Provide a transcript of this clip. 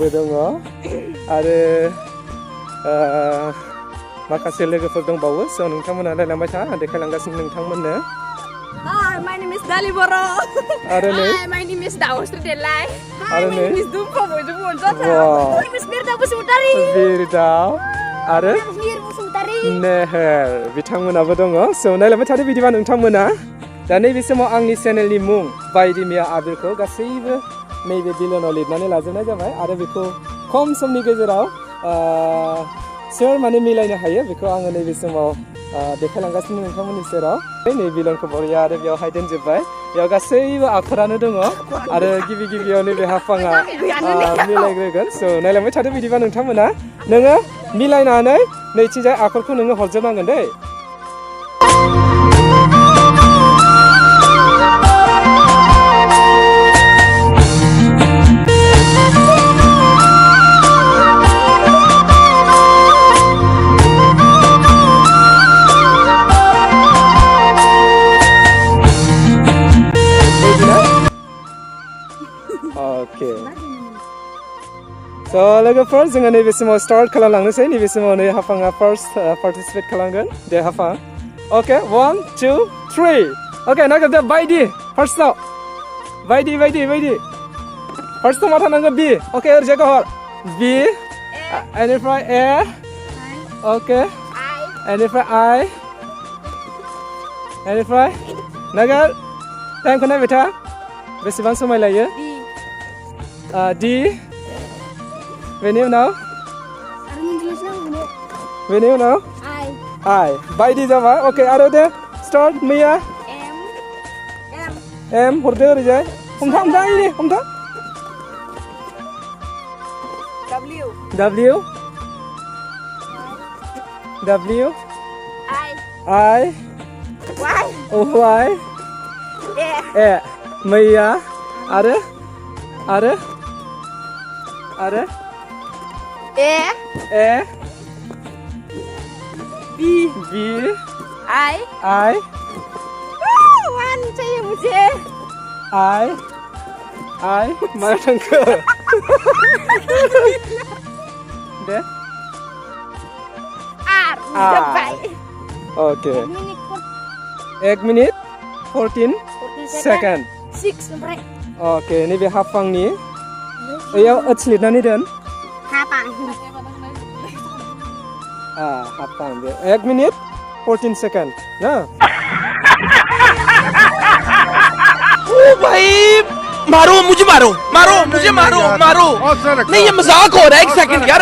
लोगोबो दङ आरो माखासे लोगोफोर दंबावो स' नोंथांमोना रायलांबाय था आं देखायलांगासिनो नोंथांमोननो Hi, my name is Dali Boro. Hi, my name is Daus Delai. Hi, my name is Dumpo Boibw. Wow. My name is Birda Busutari. Birda आरो Mir Busutari. नेहेर बिथांमोनाबो दङ स' नायलांबाय थादो बिदिबा नोंथांमोना दा नैबे समाव आंनि चेनेलनि मुं बायदि मिया आबिरखौ गासैबो नैबे बिलनाव लिरनानै लाजोबनाय जाबाय आरो बेखौ खम समनि गेजेराव सोर माने मिलायनो हायो बेखौ आङो नैबे समाव देखायलांगासिनो नोंथांमोननि सेराव नै बिलनखौ बरिया आरो बेयावहाय दोनजोबबाय बेयाव गासैबो आखरानो दङ आरो गिबि गिबियाव नैबे हाफाङा मिलायग्रोगोन स' नायलांबाय थादो बिदिबा नोंथांमोना नोङो मिलायनानै नैथिंजाय आखरखौ नोङो हरजोबनांगोन दै Okay. So लोगोफोर जोङो नैबे समाव स्टार्ट खालामलांनोसै नैबे समाव नै हाफाङा फार्स्ट पार्टिसिपेट खालामगोन दे हाफां Okay 1 2 3 Okay नागिरदो बायदि फार्स्टआव बायदि फार्स्टआव मा थानांगौ बि Okay ओरैजाय हर बि एनिफ्राय ए Okay एनिफ्राय आइ एनिफ्राय नागिर टाइमखौ नायबाय था बेसेबां समाय लायो D बेनि उनाव I बायदि जाबाय ओके आरो दे स्टार्ट मैया M हरदो ओरैजाय हमथा W I Y E मैया आरो E B I one चाहिए मुझे I mana tangke deh R okay 1 minute 14 second 6 sampai okay ini be hafang ni Iya, lihat dan hafang hafang dia 1 minute 14 second nah ओ भाई मारो मुझे नहीं ये मजाक हो रहा है 1 सेकंड यार